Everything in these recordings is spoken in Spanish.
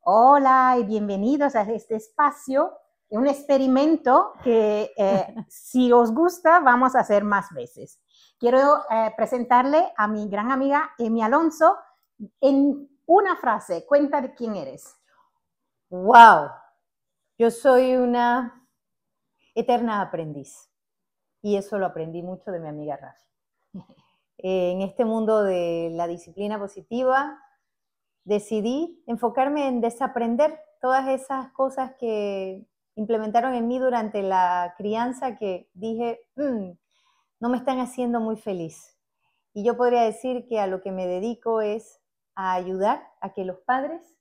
Hola y bienvenidos a este espacio, un experimento que si os gusta vamos a hacer más veces. Quiero presentarle a mi gran amiga Emi Alonso en una frase. Cuenta de quién eres. ¡Wow! Yo soy una eterna aprendiz y eso lo aprendí mucho de mi amiga Rafi. En este mundo de la disciplina positiva decidí enfocarme en desaprender todas esas cosas que implementaron en mí durante la crianza que dije, no me están haciendo muy feliz. Y yo podría decir que a lo que me dedico es a ayudar a que los padres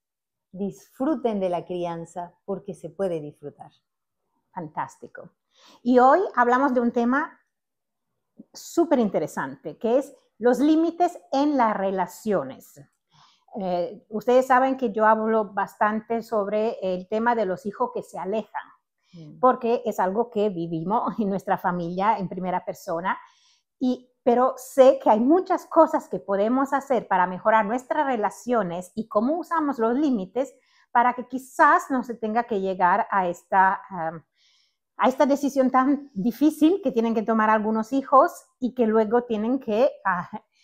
disfruten de la crianza porque se puede disfrutar. Fantástico. Y hoy hablamos de un tema súper interesante, que es los límites en las relaciones. Ustedes saben que yo hablo bastante sobre el tema de los hijos que se alejan, porque es algo que vivimos en nuestra familia en primera persona, pero sé que hay muchas cosas que podemos hacer para mejorar nuestras relaciones y cómo usamos los límites para que quizás no se tenga que llegar a esta decisión tan difícil que tienen que tomar algunos hijos y que luego tienen que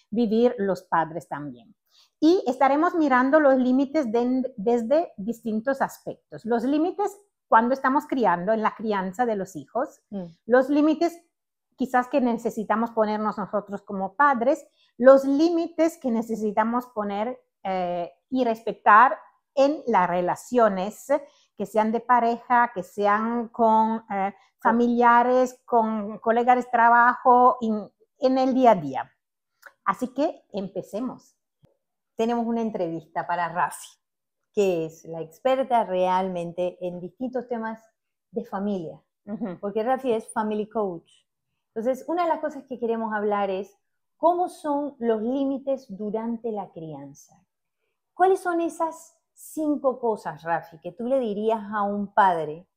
vivir los padres también. Y estaremos mirando los límites desde distintos aspectos. Los límites cuando estamos criando, en la crianza de los hijos, los límites quizás que necesitamos ponernos nosotros como padres, los límites que necesitamos poner y respetar en las relaciones, que sean de pareja, que sean con familiares, con colegas de trabajo, en el día a día. Así que empecemos. Tenemos una entrevista para Rafi, que es la experta realmente en distintos temas de familia, porque Rafi es family coach. Entonces, una de las cosas que queremos hablar es cómo son los límites durante la crianza. ¿Cuáles son esas 5 cosas, Rafi, que tú le dirías a un padre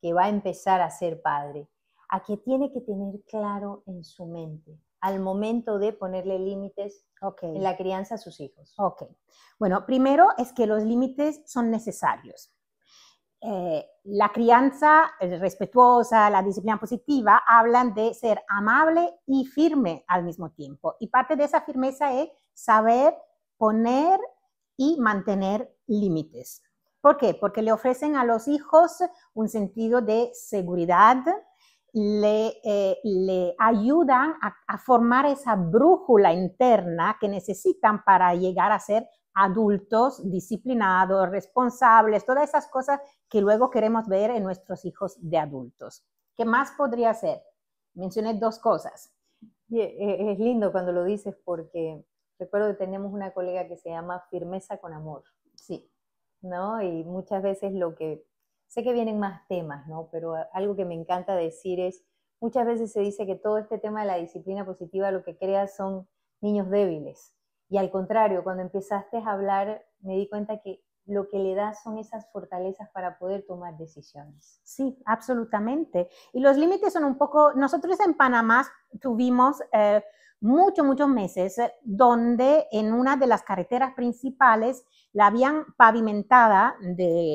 que va a empezar a ser padre, a que tiene que tener claro en su mente al momento de ponerle límites en la crianza a sus hijos? Bueno, primero es que los límites son necesarios. La crianza respetuosa, la disciplina positiva, hablan de ser amable y firme al mismo tiempo. Y parte de esa firmeza es saber poner y mantener límites. ¿Por qué? Porque le ofrecen a los hijos un sentido de seguridad, le ayudan a formar esa brújula interna que necesitan para llegar a ser adultos, disciplinados, responsables, todas esas cosas que luego queremos ver en nuestros hijos de adultos. ¿Qué más podría ser? Mencioné 2 cosas. Es lindo cuando lo dices porque recuerdo que tenemos una colega que se llama Firmeza con Amor. Sí. ¿No? Y muchas veces sé que vienen más temas, ¿no? Pero algo que me encanta decir es, muchas veces se dice que todo este tema de la disciplina positiva lo que crea son niños débiles. Y al contrario, cuando empezaste a hablar, me di cuenta que lo que le da son esas fortalezas para poder tomar decisiones. Sí, absolutamente. Y los límites son un poco, nosotros en Panamá tuvimos muchos meses donde en una de las carreteras principales la habían pavimentada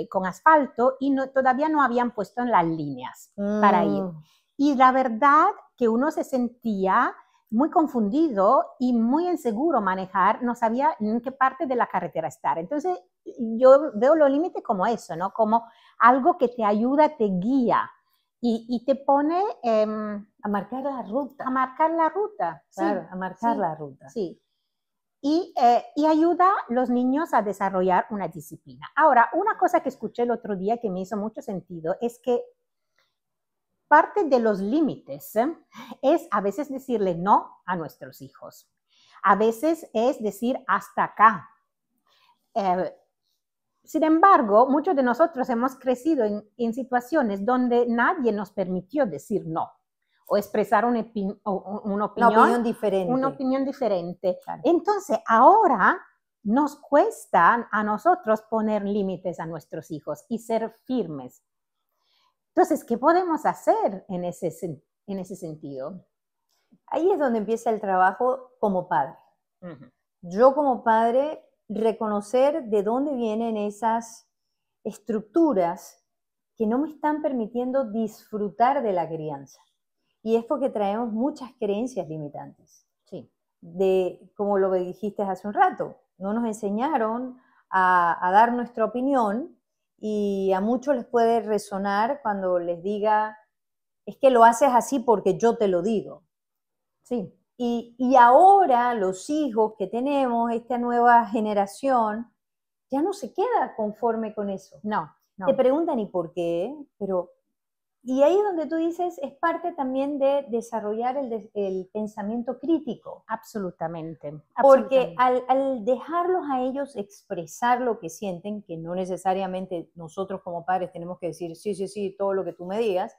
con asfalto y todavía no habían puesto en las líneas para ir. Y la verdad que uno se sentía muy confundido y muy inseguro manejar, no sabía en qué parte de la carretera estar. Entonces, yo veo los límites como eso, ¿no? Como algo que te ayuda, te guía y te pone a marcar la ruta. A marcar la ruta. Claro, sí, a marcar sí, la ruta. Sí. Y ayuda a los niños a desarrollar una disciplina. Ahora, una cosa que escuché el otro día que me hizo mucho sentido es que parte de los límites es a veces decirle no a nuestros hijos. A veces es decir hasta acá. Sin embargo, muchos de nosotros hemos crecido en situaciones donde nadie nos permitió decir no o expresar una opinión diferente. Claro. Entonces, ahora nos cuesta a nosotros poner límites a nuestros hijos y ser firmes. Entonces, ¿qué podemos hacer en ese sentido? Ahí es donde empieza el trabajo como padre. Yo como padre reconocer de dónde vienen esas estructuras que no me están permitiendo disfrutar de la crianza. Y es porque traemos muchas creencias limitantes. Sí. Como lo dijiste hace un rato, no nos enseñaron a dar nuestra opinión y a muchos les puede resonar cuando les diga, es que lo haces así porque yo te lo digo. Sí. Y ahora los hijos que tenemos, esta nueva generación, ya no se queda conforme con eso. No. Te preguntan, ¿y por qué? Y ahí es donde tú dices, es parte también de desarrollar el pensamiento crítico. Absolutamente. Porque al dejarlos a ellos expresar lo que sienten, que no necesariamente nosotros como padres tenemos que decir, sí, todo lo que tú me digas,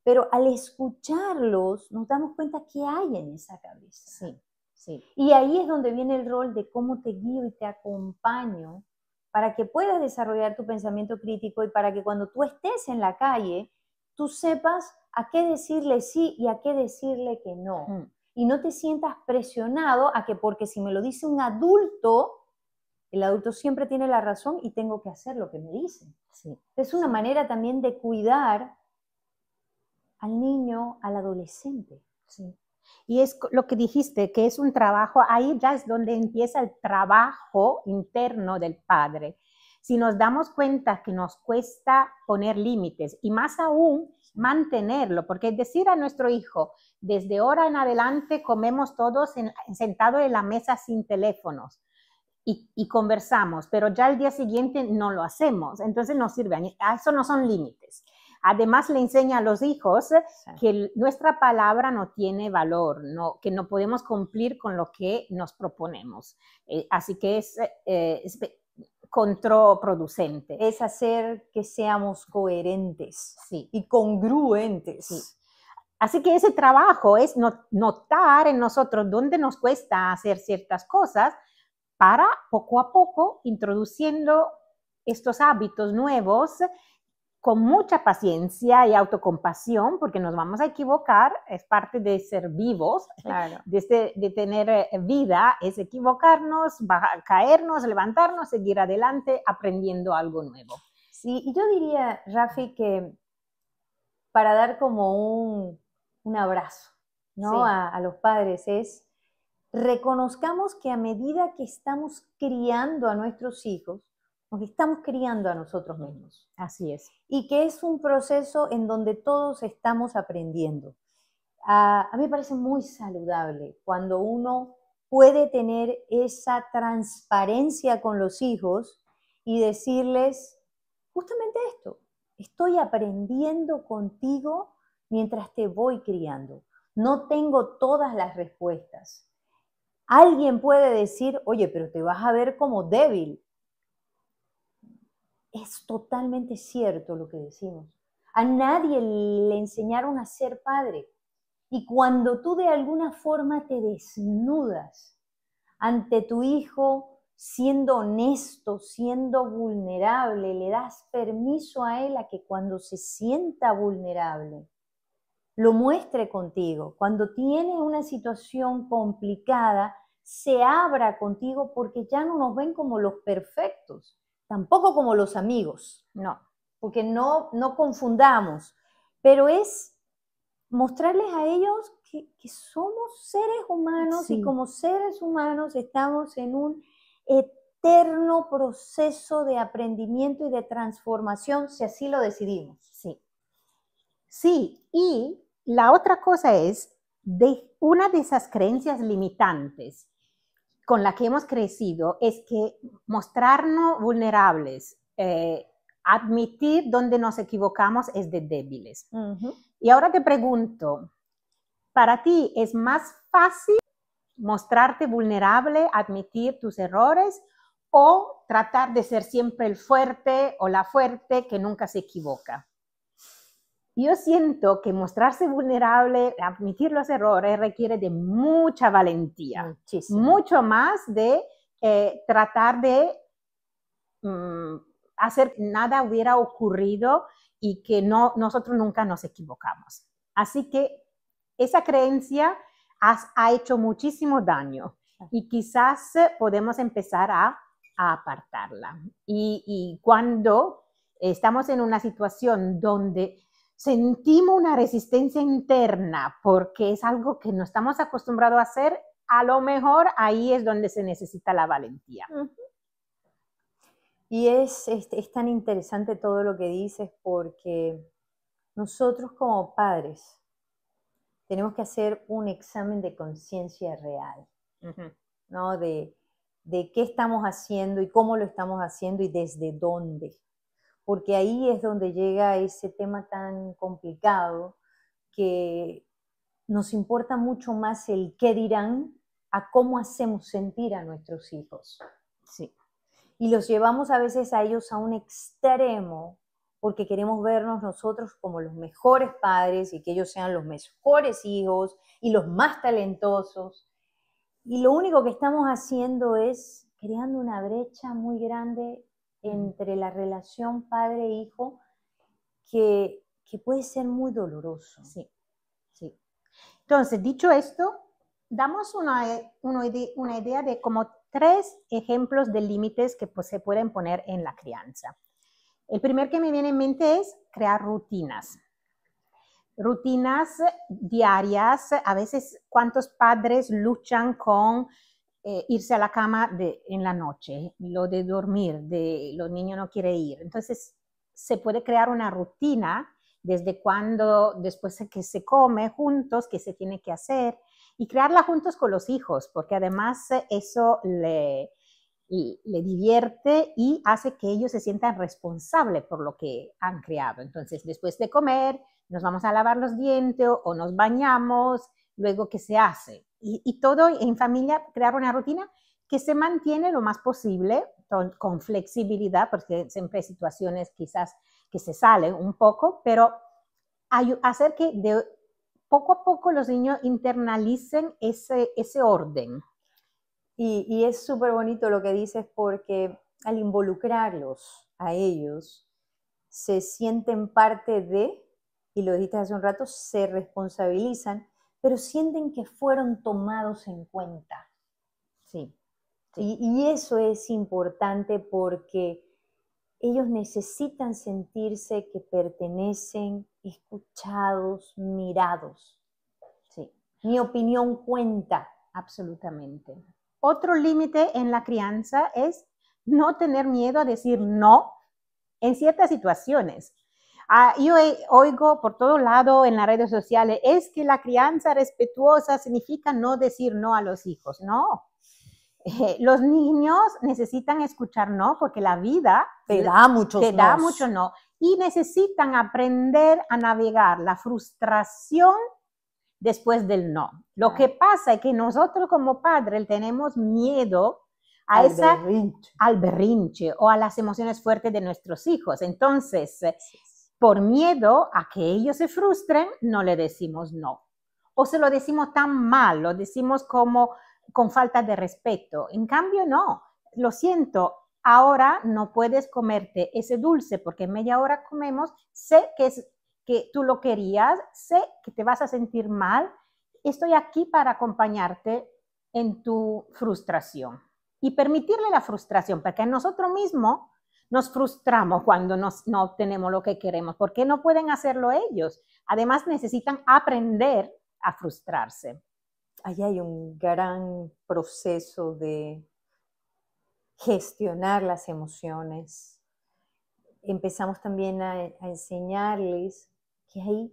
pero al escucharlos nos damos cuenta qué hay en esa cabeza. Sí, sí. Y ahí es donde viene el rol de cómo te guío y te acompaño para que puedas desarrollar tu pensamiento crítico y para que cuando tú estés en la calle, tú sepas a qué decirle sí y a qué decirle que no. Y no te sientas presionado a que porque si me lo dice un adulto, el adulto siempre tiene la razón y tengo que hacer lo que me dice. Sí. Es una manera también de cuidar al niño, al adolescente. Sí. Y es lo que dijiste, que es un trabajo, ahí ya es donde empieza el trabajo interno del padre. Si nos damos cuenta que nos cuesta poner límites y más aún mantenerlo, porque decir a nuestro hijo, desde ahora en adelante comemos todos sentados en la mesa sin teléfonos y conversamos, pero ya el día siguiente no lo hacemos, entonces no sirve, eso no son límites. Además, le enseña a los hijos que nuestra palabra no tiene valor, que no podemos cumplir con lo que nos proponemos. Así que es contraproducente. Es hacer que seamos coherentes, sí, y congruentes. Sí. Así que ese trabajo es notar en nosotros dónde nos cuesta hacer ciertas cosas para poco a poco introduciendo estos hábitos nuevos con mucha paciencia y autocompasión, porque nos vamos a equivocar, es parte de ser vivos, claro. de tener vida, es equivocarnos, caernos, levantarnos, seguir adelante aprendiendo algo nuevo. Sí, y yo diría, Rafi, que para dar como un abrazo, ¿no? Sí. A los padres es, reconozcamos que a medida que estamos criando a nuestros hijos, nos estamos criando a nosotros mismos. Así es. Y que es un proceso en donde todos estamos aprendiendo. A mí me parece muy saludable cuando uno puede tener esa transparencia con los hijos y decirles justamente esto, estoy aprendiendo contigo mientras te voy criando. No tengo todas las respuestas. Alguien puede decir, oye, pero te vas a ver como débil. Es totalmente cierto lo que decimos. A nadie le enseñaron a ser padre. Y cuando tú de alguna forma te desnudas ante tu hijo, siendo honesto, siendo vulnerable, le das permiso a él a que cuando se sienta vulnerable, lo muestre contigo. Cuando tiene una situación complicada, se abra contigo porque ya no nos ven como los perfectos. Tampoco como los amigos, no, porque no confundamos, pero es mostrarles a ellos que somos seres humanos sí. Y como seres humanos estamos en un eterno proceso de aprendimiento y de transformación, si así lo decidimos. Sí. Sí, y la otra cosa es, una de esas creencias limitantes con la que hemos crecido es que mostrarnos vulnerables, admitir donde nos equivocamos es de débiles. Y ahora te pregunto, ¿para ti es más fácil mostrarte vulnerable, admitir tus errores o tratar de ser siempre el fuerte o la fuerte que nunca se equivoca? Yo siento que mostrarse vulnerable, admitir los errores, requiere de mucha valentía. Muchísimo. Mucho más de tratar de hacer que nada hubiera ocurrido y que nosotros nunca nos equivocamos. Así que esa creencia ha hecho muchísimo daño y quizás podemos empezar a apartarla. Y cuando estamos en una situación donde sentimos una resistencia interna porque es algo que no estamos acostumbrados a hacer, a lo mejor ahí es donde se necesita la valentía. Y es tan interesante todo lo que dices, porque nosotros como padres tenemos que hacer un examen de conciencia real, ¿no? De qué estamos haciendo y cómo lo estamos haciendo y desde dónde. Porque ahí es donde llega ese tema tan complicado que nos importa mucho más el qué dirán a cómo hacemos sentir a nuestros hijos. Sí. Y los llevamos a veces a ellos a un extremo porque queremos vernos nosotros como los mejores padres y que ellos sean los mejores hijos y los más talentosos. Y lo único que estamos haciendo es creando una brecha muy grande entre la relación padre-hijo que puede ser muy doloroso. Sí, sí. Entonces, dicho esto, damos una idea de como 3 ejemplos de límites que pues, se pueden poner en la crianza. El primer que me viene en mente es crear rutinas. Rutinas diarias. A veces, ¿cuántos padres luchan con irse a la cama en la noche? Lo de dormir, los niños no quieren ir. Entonces, se puede crear una rutina desde cuando, después de que se come juntos, que se tiene que hacer, y crearla juntos con los hijos, porque además eso le divierte y hace que ellos se sientan responsables por lo que han creado. Entonces, después de comer, nos vamos a lavar los dientes o nos bañamos, luego ¿qué se hace? Y todo en familia, crear una rutina que se mantiene lo más posible, con flexibilidad, porque siempre hay situaciones quizás que se salen un poco, pero hacer que poco a poco los niños internalicen ese orden. Y es súper bonito lo que dices, porque al involucrarlos a ellos, se sienten parte de, y lo dijiste hace un rato, se responsabilizan, pero sienten que fueron tomados en cuenta. Sí. Y eso es importante porque ellos necesitan sentirse que pertenecen, escuchados, mirados. Sí. Mi opinión cuenta. Absolutamente. Otro límite en la crianza es no tener miedo a decir no en ciertas situaciones. Yo oigo por todo lado en las redes sociales, es que la crianza respetuosa significa no decir no a los hijos. No. Los niños necesitan escuchar no, porque la vida te da mucho no. Y necesitan aprender a navegar la frustración después del no. Lo que pasa es que nosotros como padres tenemos miedo al berrinche o a las emociones fuertes de nuestros hijos. Entonces, por miedo a que ellos se frustren, no le decimos no. O se lo decimos tan mal, lo decimos como con falta de respeto. En cambio, no. Lo siento, ahora no puedes comerte ese dulce porque en media hora comemos. Sé que tú lo querías, sé que te vas a sentir mal, estoy aquí para acompañarte en tu frustración y permitirle la frustración, porque nosotros mismos nos frustramos cuando no obtenemos lo que queremos, porque no pueden hacerlo ellos. Además, necesitan aprender a frustrarse. Ahí hay un gran proceso de gestionar las emociones. Empezamos también a enseñarles que hay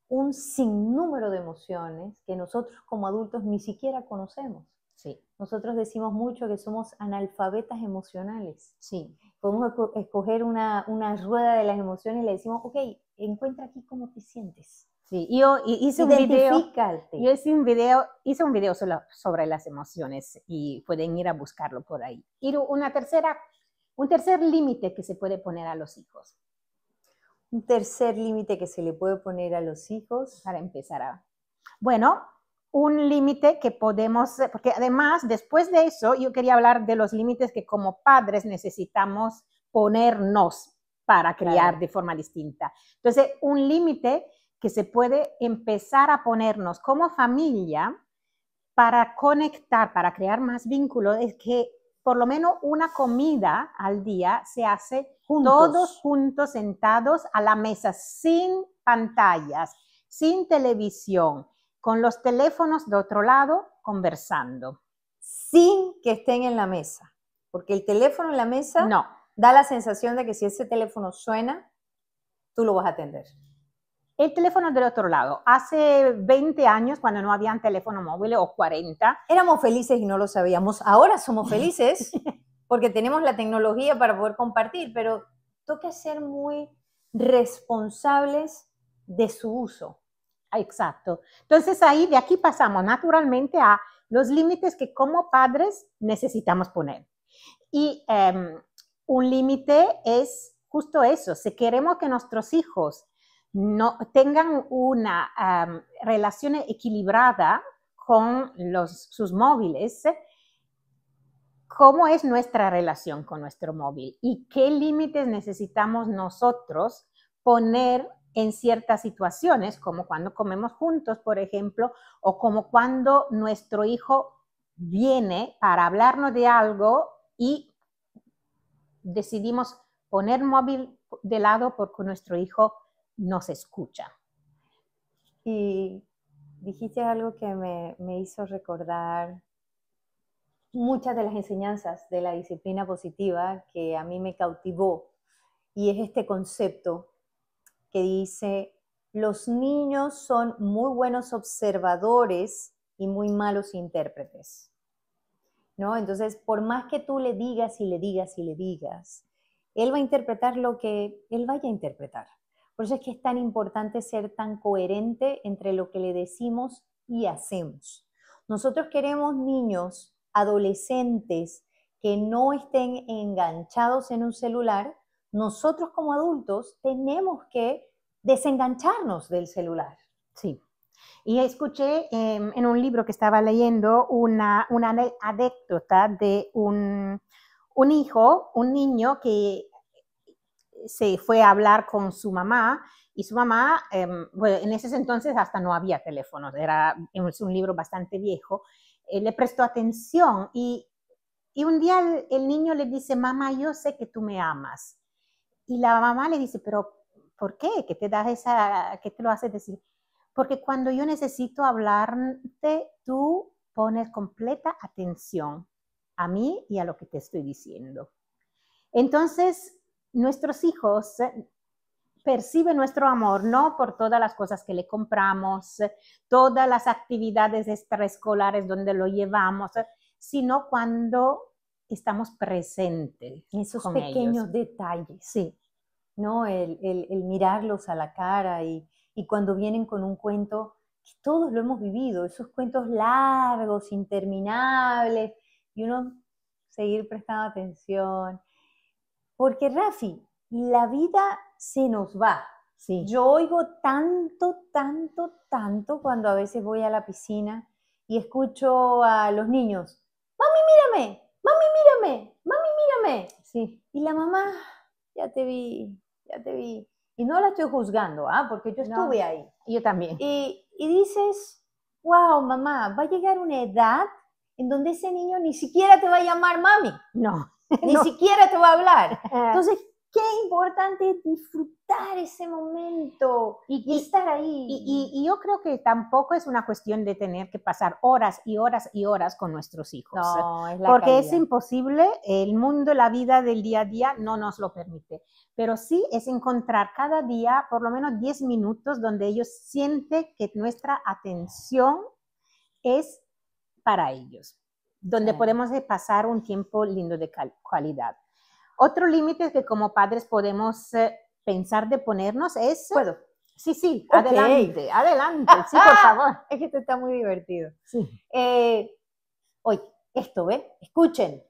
un sinnúmero de emociones que nosotros como adultos ni siquiera conocemos. Sí. Nosotros decimos mucho que somos analfabetas emocionales. Sí. Podemos escoger una rueda de las emociones y le decimos, ok, encuentra aquí cómo te sientes. Sí, yo hice un video sobre las emociones y pueden ir a buscarlo por ahí. Y un tercer límite que se puede poner a los hijos. Un tercer límite que se le puede poner a los hijos. Para empezar Bueno, un límite que podemos, porque además, después de eso, yo quería hablar de los límites que como padres necesitamos ponernos para criar de forma distinta. Entonces, un límite que se puede empezar a ponernos como familia para conectar, para crear más vínculos, es que por lo menos una comida al día se hace todos juntos sentados a la mesa, sin pantallas, sin televisión, con los teléfonos de otro lado, conversando. Sin que estén en la mesa, porque el teléfono en la mesa No. da la sensación de que si ese teléfono suena, tú lo vas a atender. El teléfono del otro lado. Hace 20 años, cuando no habían teléfono móvil, o 40. Éramos felices y no lo sabíamos. Ahora somos felices porque tenemos la tecnología para poder compartir, pero toca ser muy responsables de su uso. Exacto. Entonces ahí, de aquí pasamos naturalmente a los límites que como padres necesitamos poner. Y un límite es justo eso. Si queremos que nuestros hijos no tengan una relación equilibrada con sus móviles, ¿cómo es nuestra relación con nuestro móvil? ¿Y qué límites necesitamos nosotros poner en ciertas situaciones, como cuando comemos juntos, por ejemplo, o como cuando nuestro hijo viene para hablarnos de algo y decidimos poner móvil de lado porque nuestro hijo nos escucha? Y dijiste algo que me hizo recordar muchas de las enseñanzas de la disciplina positiva que a mí me cautivó, y es este concepto que dice: los niños son muy buenos observadores y muy malos intérpretes, ¿no? Entonces, por más que tú le digas y le digas y le digas, él va a interpretar lo que él vaya a interpretar. Por eso es que es tan importante ser tan coherente entre lo que le decimos y hacemos. Nosotros queremos niños, adolescentes, que no estén enganchados en un celular. Nosotros como adultos tenemos que desengancharnos del celular. Sí. Y escuché en un libro que estaba leyendo una anécdota de un niño que se fue a hablar con su mamá, y su mamá, bueno, en ese entonces hasta no había teléfonos, es un libro bastante viejo, le prestó atención y un día el niño le dice: mamá, yo sé que tú me amas. Y la mamá le dice: pero ¿por qué? ¿Qué te lo hace decir? Porque cuando yo necesito hablarte, tú pones completa atención a mí y a lo que te estoy diciendo. Entonces, nuestros hijos perciben nuestro amor no por todas las cosas que le compramos, todas las actividades extraescolares donde lo llevamos, sino cuando estamos presentes. Esos pequeños detalles. Sí. ¿No? El mirarlos a la cara y cuando vienen con un cuento, que todos lo hemos vivido, esos cuentos largos, interminables, y uno seguir prestando atención. Porque, Rafi, la vida se nos va. Sí. Yo oigo tanto cuando a veces voy a la piscina y escucho a los niños: mami, mírame, mami, mírame, mami, mírame. Sí. Y la mamá: ya te vi. Y no la estoy juzgando, porque yo estuve ahí. Yo también. Y dices: wow, mamá, va a llegar una edad en donde ese niño ni siquiera te va a llamar mami. No. Ni siquiera te va a hablar. Entonces, qué importante es disfrutar ese momento y estar ahí. Y yo creo que tampoco es una cuestión de tener que pasar horas y horas y horas con nuestros hijos. No, es la porque calidad. Es imposible, el mundo, la vida del día a día no nos lo permite. Pero sí es encontrar cada día por lo menos 10 minutos donde ellos sienten que nuestra atención es para ellos, donde podemos pasar un tiempo lindo de calidad. Otro límite que como padres podemos pensar de ponernos es... ¿Puedo? Sí, okay. adelante, sí, por favor. Es que esto está muy divertido. Sí. Oye, esto, ¿ve? Escuchen.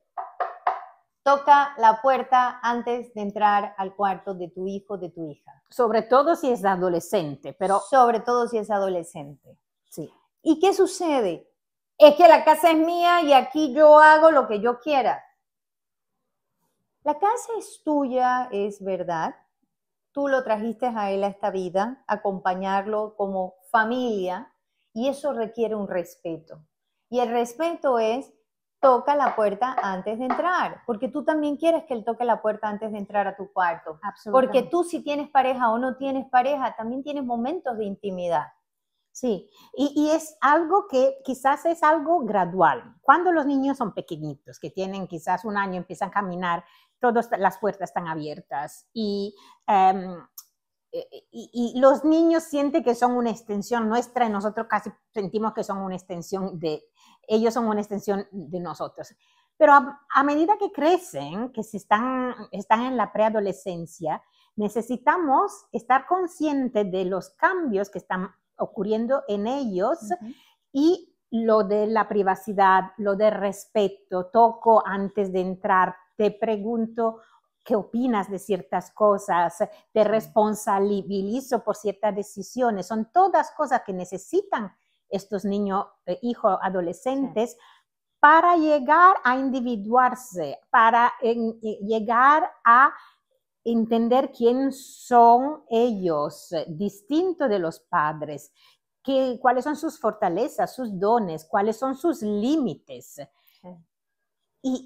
Toca la puerta antes de entrar al cuarto de tu hijo, de tu hija. Sobre todo si es adolescente, pero... Sobre todo si es adolescente. Sí. ¿Y qué sucede? Es que la casa es mía y aquí yo hago lo que yo quiera. La casa es tuya, es verdad. Tú lo trajiste a él a esta vida, acompañarlo como familia, y eso requiere un respeto. Y el respeto es toca la puerta antes de entrar, porque tú también quieres que él toque la puerta antes de entrar a tu cuarto. Porque tú, si tienes pareja o no tienes pareja, también tienes momentos de intimidad. Sí, y es algo que quizás es algo gradual. Cuando los niños son pequeñitos, que tienen quizás un año, empiezan a caminar, todas las puertas están abiertas y los niños sienten que son una extensión nuestra y nosotros casi sentimos que son una extensión de, ellos son una extensión de nosotros. Pero a medida que crecen, que están en la preadolescencia, necesitamos estar conscientes de los cambios que están ocurriendo en ellos y lo de la privacidad, lo de respeto, toco antes de entrar, te pregunto qué opinas de ciertas cosas, te responsabilizo por ciertas decisiones. Son todas cosas que necesitan estos niños, hijos, adolescentes, para llegar a individuarse, para llegar a entender quién son ellos, distinto de los padres, cuáles son sus fortalezas, sus dones, cuáles son sus límites. Y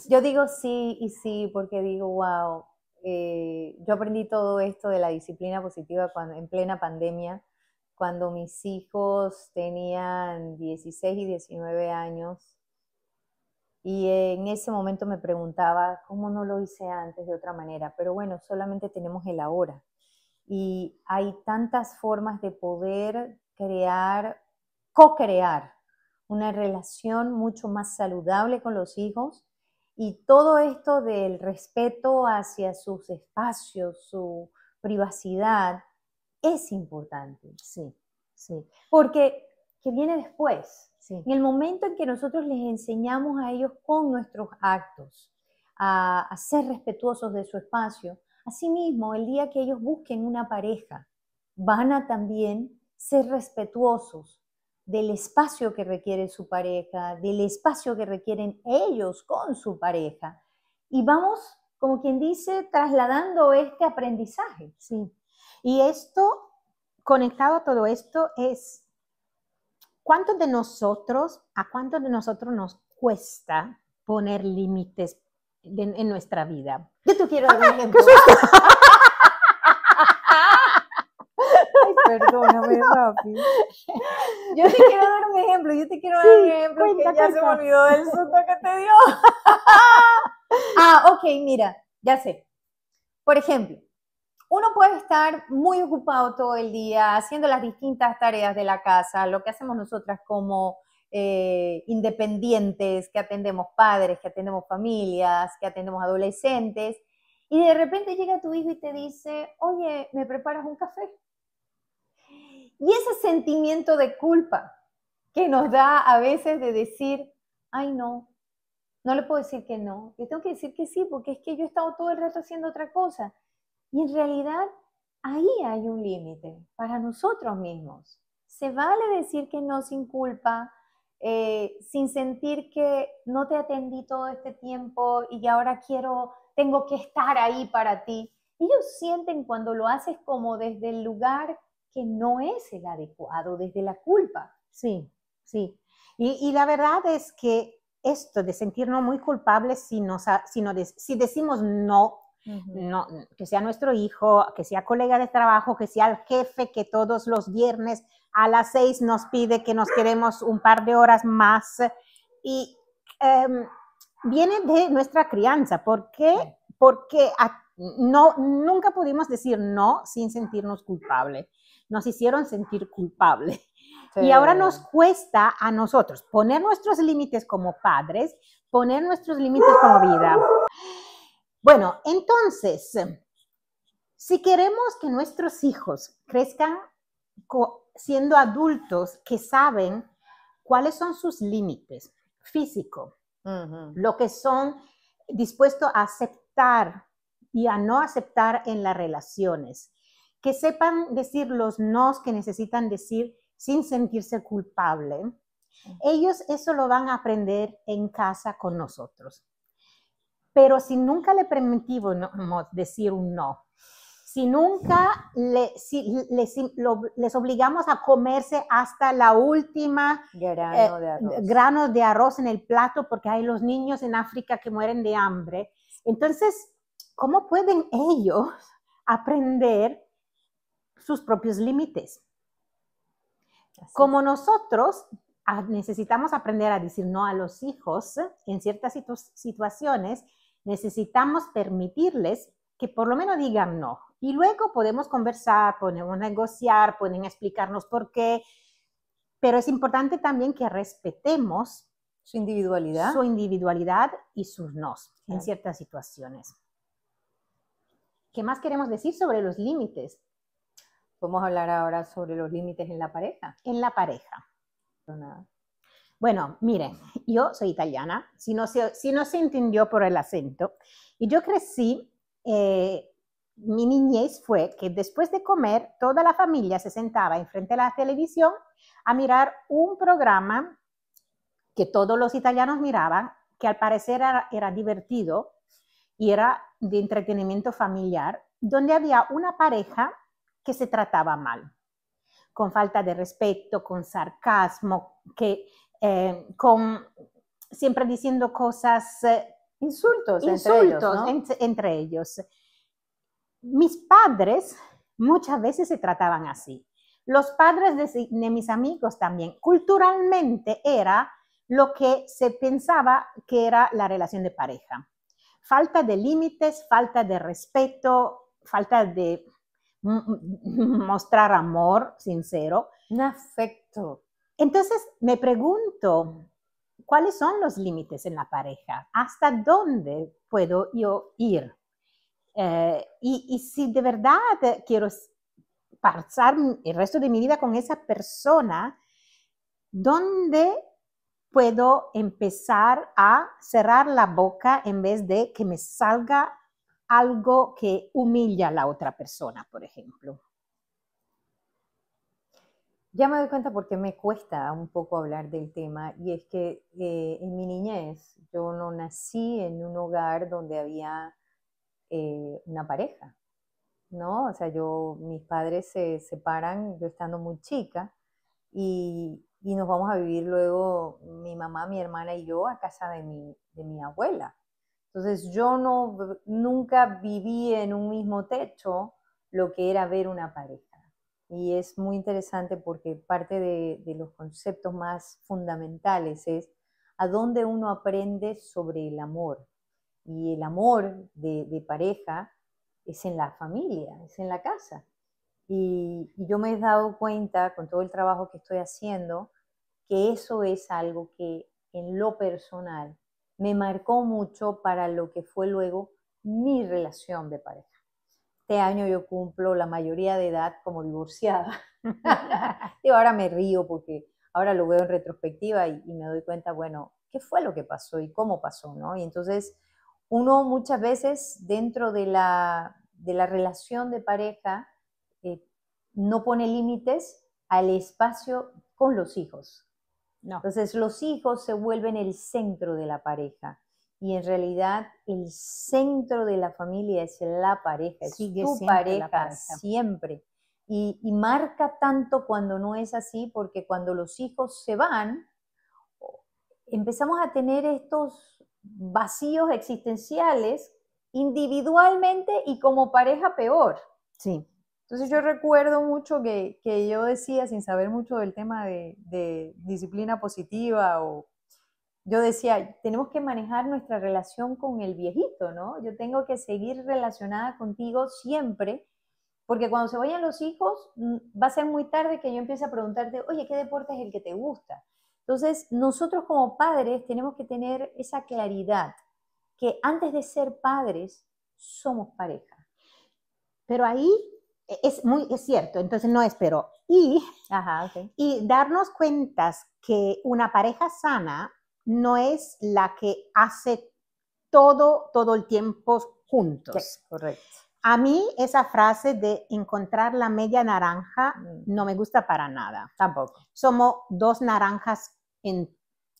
yo digo sí y sí, porque digo, wow, yo aprendí todo esto de la disciplina positiva en plena pandemia, cuando mis hijos tenían 16 y 19 años, y en ese momento me preguntaba, ¿cómo no lo hice antes de otra manera? Pero bueno, solamente tenemos el ahora. Y hay tantas formas de poder crear, co-crear una relación mucho más saludable con los hijos, y todo esto del respeto hacia sus espacios, su privacidad, es importante. Sí, sí. Porque, ¿qué viene después? Sí. En el momento en que nosotros les enseñamos a ellos con nuestros actos a ser respetuosos de su espacio, asimismo, el día que ellos busquen una pareja, van a también ser respetuosos del espacio que requiere su pareja, del espacio que requieren ellos con su pareja. Y vamos, como quien dice, trasladando este aprendizaje. Sí. Y esto, conectado a todo esto, es ¿a cuántos de nosotros nos cuesta poner límites en nuestra vida? Yo te quiero dar un ejemplo. Ay, perdóname, Rafi. Yo te quiero dar un ejemplo, cuenta, que ya se me olvidó del susto que te dio. Ok, mira, ya sé. Por ejemplo, uno puede estar muy ocupado todo el día haciendo las distintas tareas de la casa, lo que hacemos nosotras como independientes, que atendemos padres, que atendemos familias, que atendemos adolescentes, y de repente llega tu hijo y te dice, oye, ¿me preparas un café? Y ese sentimiento de culpa que nos da a veces de decir, ay no le puedo decir que no, le tengo que decir que sí, porque es que yo he estado todo el rato haciendo otra cosa. Y en realidad ahí hay un límite para nosotros mismos. Se vale decir que no sin culpa, sin sentir que no te atendí todo este tiempo y ahora tengo que estar ahí para ti. Ellos sienten cuando lo haces como desde el lugar que no es el adecuado, desde la culpa. Sí, sí. Y la verdad es que esto de sentirnos muy culpables si decimos no, no, que sea nuestro hijo, que sea colega de trabajo, que sea el jefe que todos los viernes a las 6 nos pide que nos queremos un par de horas más, y viene de nuestra crianza. ¿Por qué? Porque nunca pudimos decir no sin sentirnos culpables. Nos hicieron sentir culpables. Sí. Y ahora nos cuesta a nosotros poner nuestros límites como padres, poner nuestros límites como vida. Bueno, entonces, si queremos que nuestros hijos crezcan siendo adultos que saben cuáles son sus límites físicos, lo que son dispuestos a aceptar y a no aceptar en las relaciones, que sepan decir los nos que necesitan decir sin sentirse culpable, ellos eso lo van a aprender en casa con nosotros. Pero si nunca le permitimos decir un no, si nunca les obligamos a comerse hasta la última grano de arroz en el plato, porque hay los niños en África que mueren de hambre. Entonces, ¿cómo pueden ellos aprender sus propios límites? Como nosotros necesitamos aprender a decir no a los hijos en ciertas situaciones, necesitamos permitirles que por lo menos digan no. Y luego podemos conversar, podemos negociar, pueden explicarnos por qué, pero es importante también que respetemos su individualidad y sus nos en ciertas situaciones. ¿Qué más queremos decir sobre los límites? Podemos hablar ahora sobre los límites en la pareja. En la pareja. Bueno, miren, yo soy italiana, si no se entendió por el acento, y yo crecí, mi niñez fue que después de comer, toda la familia se sentaba enfrente de la televisión a mirar un programa que todos los italianos miraban, que al parecer era divertido y era de entretenimiento familiar, donde había una pareja que se trataba mal, con falta de respeto, con sarcasmo, siempre diciendo cosas, insultos entre ellos. Mis padres muchas veces se trataban así. Los padres de mis amigos también. Culturalmente era lo que se pensaba que era la relación de pareja. Falta de límites, falta de respeto, falta de mostrar amor sincero. Un afecto. Entonces me pregunto, ¿cuáles son los límites en la pareja? ¿Hasta dónde puedo yo ir? Y si de verdad quiero pasar el resto de mi vida con esa persona, ¿dónde puedo empezar a cerrar la boca en vez de que me salga algo que humilla a la otra persona, por ejemplo? Ya me doy cuenta porque me cuesta un poco hablar del tema, y es que en mi niñez yo no nací en un hogar donde había una pareja, ¿no? O sea, mis padres se separan yo estando muy chica y nos vamos a vivir luego mi mamá, mi hermana y yo a casa de mi abuela. Entonces yo nunca viví en un mismo techo lo que era ver una pareja. Y es muy interesante porque parte de los conceptos más fundamentales es a dónde uno aprende sobre el amor. Y el amor de pareja es en la familia, es en la casa. Y yo me he dado cuenta con todo el trabajo que estoy haciendo que eso es algo que en lo personal me marcó mucho para lo que fue luego mi relación de pareja. Este año yo cumplo la mayoría de edad como divorciada. Digo, ahora me río porque ahora lo veo en retrospectiva y me doy cuenta, bueno, ¿qué fue lo que pasó y cómo pasó, ¿no? Y entonces uno muchas veces dentro de la relación de pareja no pone límites al espacio con los hijos. No. Entonces los hijos se vuelven el centro de la pareja. Y en realidad el centro de la familia es la pareja, es tu pareja siempre. Y marca tanto cuando no es así, porque cuando los hijos se van, empezamos a tener estos vacíos existenciales individualmente y como pareja peor. Sí. Entonces yo recuerdo mucho que yo decía, sin saber mucho del tema de disciplina positiva, yo decía, tenemos que manejar nuestra relación con el viejito, ¿no? Yo tengo que seguir relacionada contigo siempre, porque cuando se vayan los hijos, va a ser muy tarde que yo empiece a preguntarte, oye, ¿qué deporte es el que te gusta? Entonces, nosotros como padres tenemos que tener esa claridad, que antes de ser padres, somos pareja. Pero ahí es cierto, entonces no espero. Y darnos cuenta que una pareja sana no es la que hace todo el tiempo juntos. Sí, correcto. A mí esa frase de encontrar la media naranja no me gusta para nada. Tampoco. Somos dos naranjas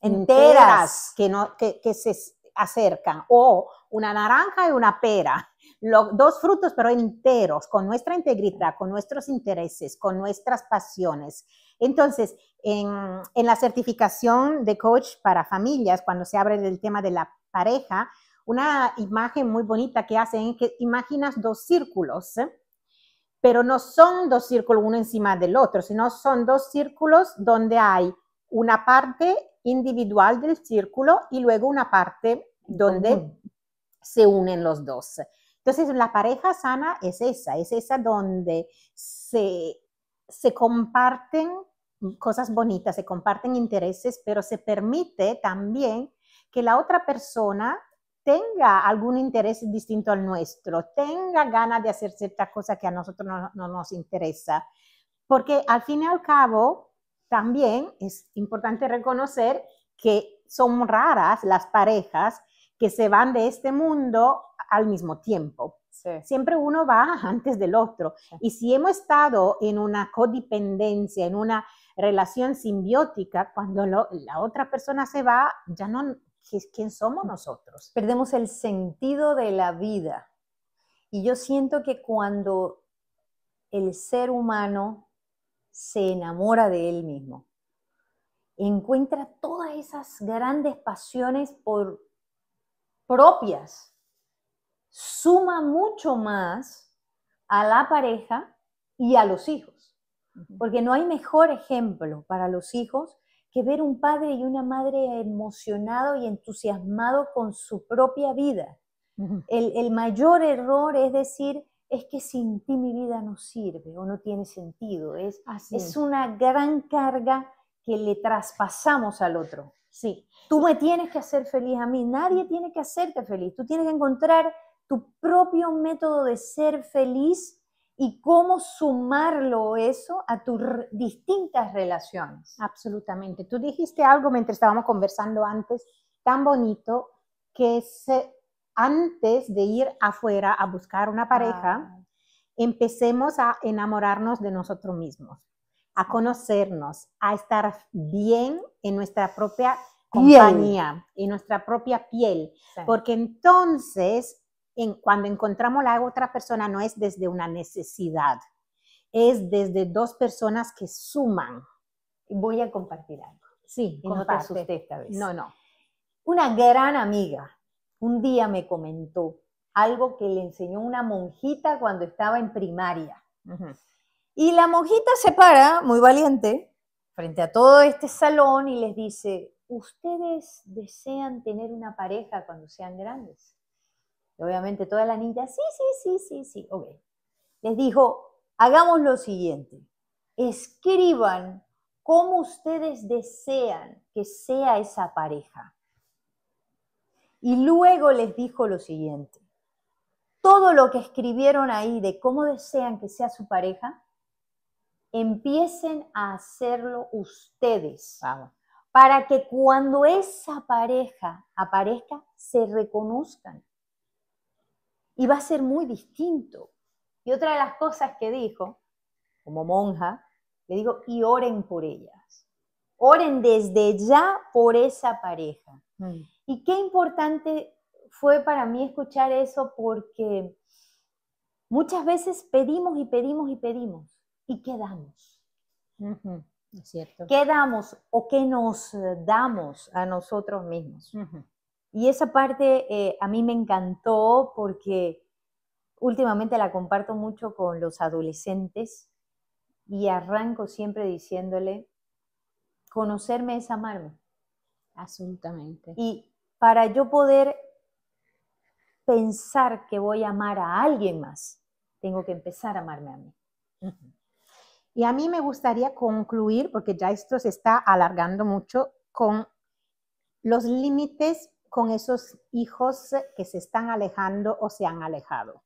enteras que se acercan, o una naranja y una pera. dos frutos, pero enteros, con nuestra integridad, con nuestros intereses, con nuestras pasiones. Entonces, en la certificación de coach para familias, cuando se abre el tema de la pareja, una imagen muy bonita que hacen es que imaginas dos círculos, pero no son dos círculos uno encima del otro, sino son dos círculos donde hay una parte individual del círculo y luego una parte donde se unen los dos. Entonces, la pareja sana es esa donde se comparten cosas bonitas, se comparten intereses, pero se permite también que la otra persona tenga algún interés distinto al nuestro, tenga ganas de hacer cierta cosa que a nosotros no nos interesa. Porque al fin y al cabo, también es importante reconocer que son raras las parejas que se van de este mundo al mismo tiempo. Sí. Siempre uno va antes del otro. Sí. Y si hemos estado en una codependencia, en una relación simbiótica, cuando la otra persona se va, ya no, ¿quién somos nosotros? Perdemos el sentido de la vida. Y yo siento que cuando el ser humano se enamora de él mismo, encuentra todas esas grandes pasiones propias, suma mucho más a la pareja y a los hijos. Porque no hay mejor ejemplo para los hijos que ver un padre y una madre emocionado y entusiasmado con su propia vida. El mayor error es decir, es que sin ti mi vida no sirve o no tiene sentido. Es una gran carga que le traspasamos al otro. Sí. Tú me tienes que hacer feliz a mí, nadie tiene que hacerte feliz. Tú tienes que encontrar tu propio método de ser feliz y cómo sumarlo eso a tus distintas relaciones. Absolutamente. Tú dijiste algo mientras estábamos conversando antes, tan bonito, que antes de ir afuera a buscar una pareja, empecemos a enamorarnos de nosotros mismos, a conocernos, a estar bien en nuestra propia compañía, en nuestra propia piel, sí. Porque entonces, cuando encontramos a la otra persona, no es desde una necesidad, es desde dos personas que suman. Voy a compartir algo. Sí, y no te asusté esta vez. No. Una gran amiga un día me comentó algo que le enseñó una monjita cuando estaba en primaria. Y la monjita se para, muy valiente, frente a todo este salón y les dice, ¿ustedes desean tener una pareja cuando sean grandes? Y obviamente todas las niñas, sí. Ok. Les dijo, hagamos lo siguiente, escriban cómo ustedes desean que sea esa pareja. Y luego les dijo lo siguiente, todo lo que escribieron ahí de cómo desean que sea su pareja, empiecen a hacerlo ustedes. Wow. Para que cuando esa pareja aparezca, se reconozcan. Y va a ser muy distinto. Y otra de las cosas que dijo, como monja, le digo, y oren por ellas. Oren desde ya por esa pareja. Y qué importante fue para mí escuchar eso porque muchas veces pedimos y pedimos y pedimos. ¿Y qué damos? Es cierto. ¿Qué damos o qué nos damos a nosotros mismos? Y esa parte a mí me encantó porque últimamente la comparto mucho con los adolescentes y arranco siempre diciéndole, conocerme es amarme. Absolutamente. Y para yo poder pensar que voy a amar a alguien más, tengo que empezar a amarme a mí. Y a mí me gustaría concluir, porque ya esto se está alargando mucho, con los límites con esos hijos que se están alejando o se han alejado.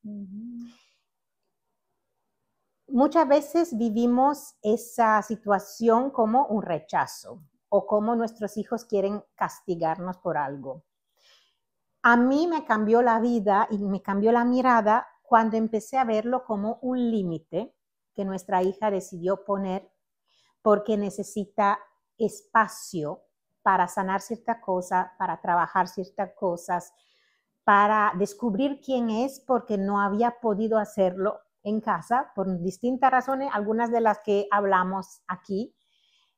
Muchas veces vivimos esa situación como un rechazo o como nuestros hijos quieren castigarnos por algo. A mí me cambió la vida y me cambió la mirada cuando empecé a verlo como un límite que nuestra hija decidió poner porque necesita espacio para sanar cierta cosa, para trabajar ciertas cosas, para descubrir quién es porque no había podido hacerlo en casa por distintas razones, algunas de las que hablamos aquí.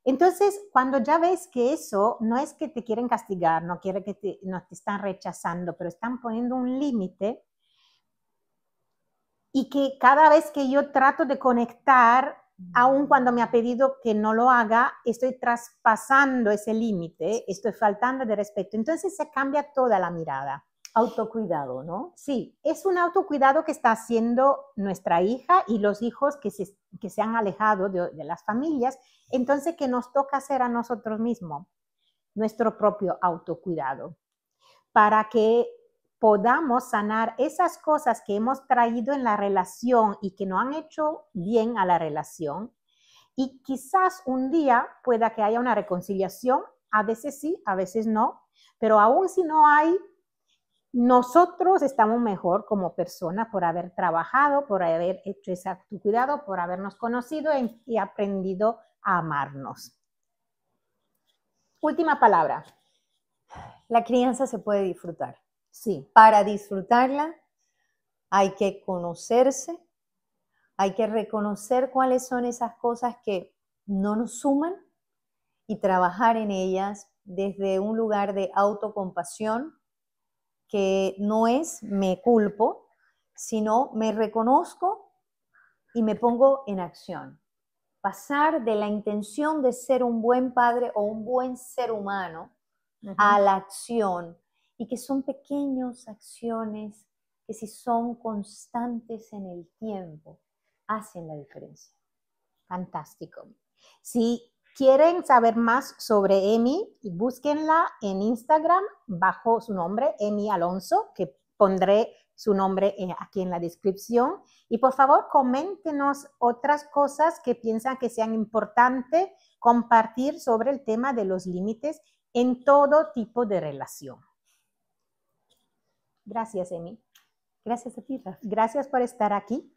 Entonces, cuando ya ves que eso no es que te quieren castigar, no quiere que no te están rechazando, pero están poniendo un límite, y que cada vez que yo trato de conectar, aun cuando me ha pedido que no lo haga, estoy traspasando ese límite, estoy faltando de respeto. Entonces se cambia toda la mirada. Autocuidado, ¿no? Sí, es un autocuidado que está haciendo nuestra hija y los hijos que se han alejado de las familias. Entonces, ¿qué nos toca hacer a nosotros mismos? Nuestro propio autocuidado. Para que podamos sanar esas cosas que hemos traído en la relación y que no han hecho bien a la relación. Y quizás un día pueda que haya una reconciliación, a veces sí, a veces no, pero aún si no hay, nosotros estamos mejor como persona por haber trabajado, por haber hecho ese autocuidado, por habernos conocido y aprendido a amarnos. Última palabra. La crianza se puede disfrutar. Sí. Para disfrutarla hay que conocerse, hay que reconocer cuáles son esas cosas que no nos suman y trabajar en ellas desde un lugar de autocompasión, que no es me culpo, sino me reconozco y me pongo en acción. Pasar de la intención de ser un buen padre o un buen ser humano a la acción, y que son pequeñas acciones que si son constantes en el tiempo, hacen la diferencia. Fantástico. Si quieren saber más sobre Emi, búsquenla en Instagram bajo su nombre, Emi Alonso, que pondré su nombre aquí en la descripción. Y por favor, coméntenos otras cosas que piensan que sean importantes compartir sobre el tema de los límites en todo tipo de relación. Gracias, Emi. Gracias a ti, Rafa. Gracias por estar aquí.